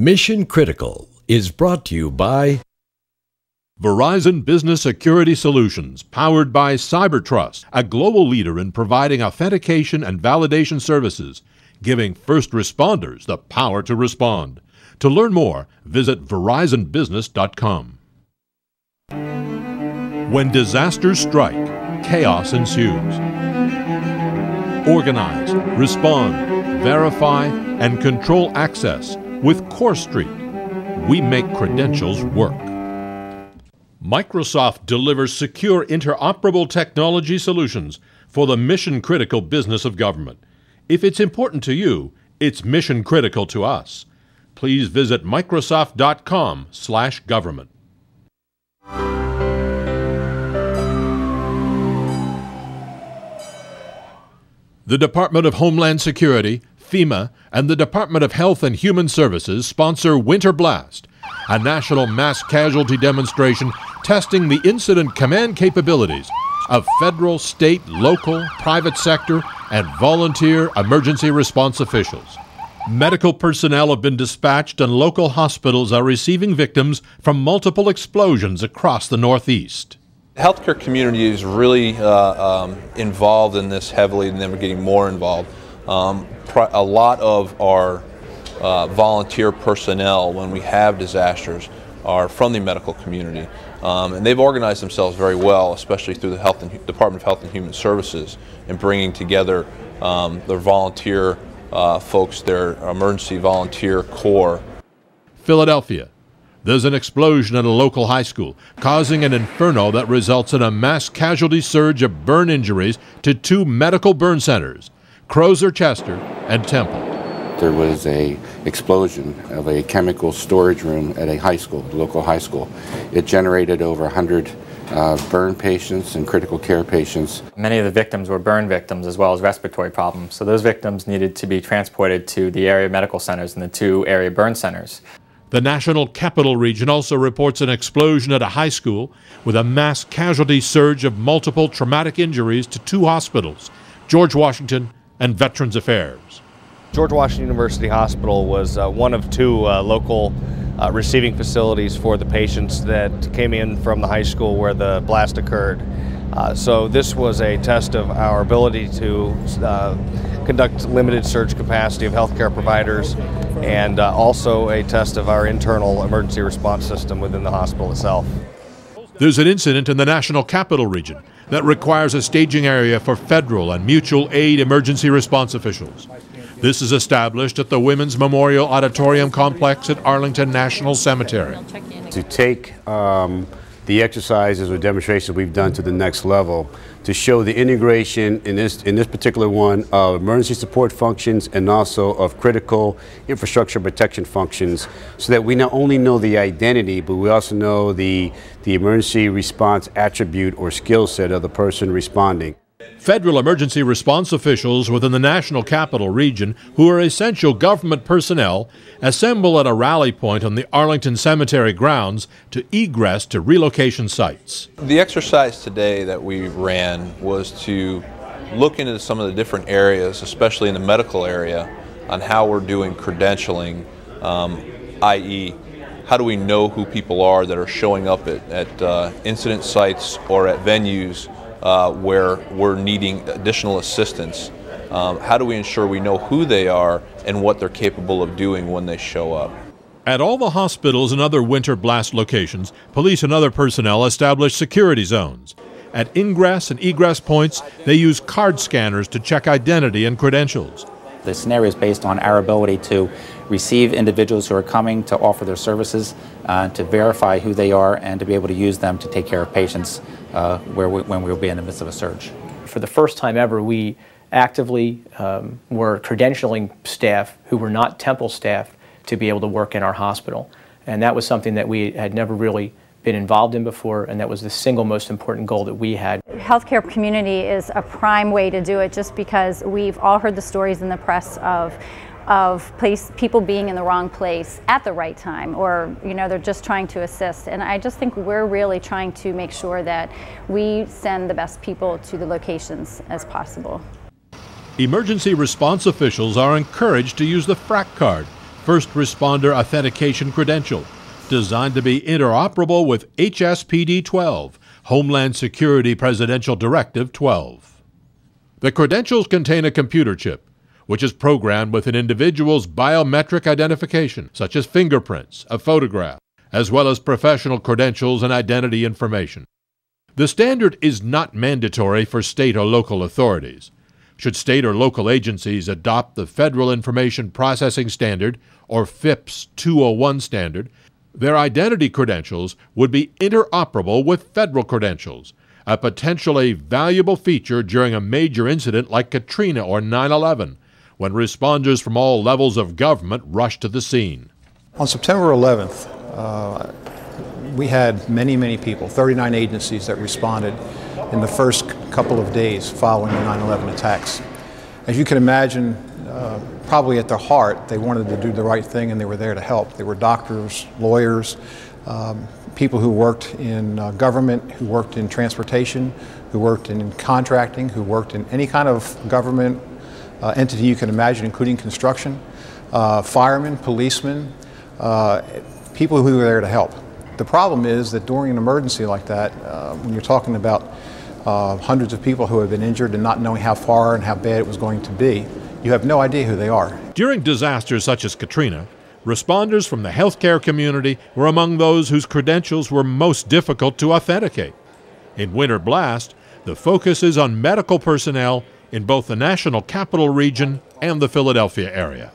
Mission Critical is brought to you by Verizon Business Security Solutions, powered by CyberTrust, a global leader in providing authentication and validation services, giving first responders the power to respond. To learn more, visit verizonbusiness.com. When disasters strike, chaos ensues. Organize, respond, verify, and control access with CoreStreet. We make credentials work. Microsoft delivers secure, interoperable technology solutions for the mission-critical business of government. If it's important to you, it's mission-critical to us. Please visit Microsoft.com/government. The Department of Homeland Security, FEMA, and the Department of Health and Human Services sponsor Winter Blast, a national mass casualty demonstration testing the incident command capabilities of federal, state, local, private sector, and volunteer emergency response officials. Medical personnel have been dispatched and local hospitals are receiving victims from multiple explosions across the Northeast. The healthcare community is really involved in this heavily, and then we're getting more involved. A lot of our volunteer personnel, when we have disasters, are from the medical community, and they've organized themselves very well, especially through the Department of Health and Human Services, in bringing together their volunteer folks, their emergency volunteer corps. Philadelphia. There's an explosion at a local high school, causing an inferno that results in a mass casualty surge of burn injuries to two medical burn centers, Crozer-Chester and Temple. There was an explosion of a chemical storage room at a high school, local high school. It generated over 100 burn patients and critical care patients. Many of the victims were burn victims as well as respiratory problems, so those victims needed to be transported to the area medical centers and the two area burn centers. The National Capital Region also reports an explosion at a high school with a mass casualty surge of multiple traumatic injuries to two hospitals, George Washington and Veterans Affairs. George Washington University Hospital was one of two local receiving facilities for the patients that came in from the high school where the blast occurred. So this was a test of our ability to conduct limited surge capacity of healthcare providers, and also a test of our internal emergency response system within the hospital itself. There's an incident in the National Capital Region that requires a staging area for federal and mutual aid emergency response officials. This is established at the Women's Memorial Auditorium Complex at Arlington National Cemetery. To take the exercises or demonstrations we've done to the next level, to show the integration in this particular one of emergency support functions and also of critical infrastructure protection functions, so that we not only know the identity, but we also know the emergency response attribute or skill set of the person responding. Federal emergency response officials within the National Capital Region, who are essential government personnel, assemble at a rally point on the Arlington Cemetery grounds to egress to relocation sites. The exercise today that we ran was to look into some of the different areas, especially in the medical area, on how we're doing credentialing, i.e., how do we know who people are that are showing up at incident sites or at venues where we're needing additional assistance. How do we ensure we know who they are and what they're capable of doing when they show up? At all the hospitals and other winter blast locations, police and other personnel establish security zones. At ingress and egress points, they use card scanners to check identity and credentials. The scenario is based on our ability to receive individuals who are coming to offer their services, to verify who they are, and to be able to use them to take care of patients when we'll be in the midst of a surge. For the first time ever, we actively were credentialing staff who were not Temple staff to be able to work in our hospital. And that was something that we had never really been involved in before, and that was the single most important goal that we had. Healthcare community is a prime way to do it, just because we've all heard the stories in the press of people being in the wrong place at the right time, or they're just trying to assist. And I just think we're really trying to make sure that we send the best people to the locations as possible. Emergency response officials are encouraged to use the FRAC card, First Responder Authentication Credential, designed to be interoperable with HSPD 12, Homeland Security Presidential Directive 12. The credentials contain a computer chip, which is programmed with an individual's biometric identification, such as fingerprints, a photograph, as well as professional credentials and identity information. The standard is not mandatory for state or local authorities. Should state or local agencies adopt the Federal Information Processing Standard, or FIPS 201 standard, their identity credentials would be interoperable with federal credentials, a potentially valuable feature during a major incident like Katrina or 9/11, when responders from all levels of government rushed to the scene. On September 11th, we had many people, 39 agencies that responded in the first couple of days following the 9/11 attacks. As you can imagine, probably at their heart, they wanted to do the right thing and they were there to help. They were doctors, lawyers, people who worked in government, who worked in transportation, who worked in contracting, who worked in any kind of government entity you can imagine, including construction, firemen, policemen, people who were there to help. The problem is that during an emergency like that, when you're talking about hundreds of people who have been injured and not knowing how far and how bad it was going to be, you have no idea who they are. During disasters such as Katrina, responders from the healthcare community were among those whose credentials were most difficult to authenticate. In Winter Blast, the focus is on medical personnel in both the National Capital Region and the Philadelphia area.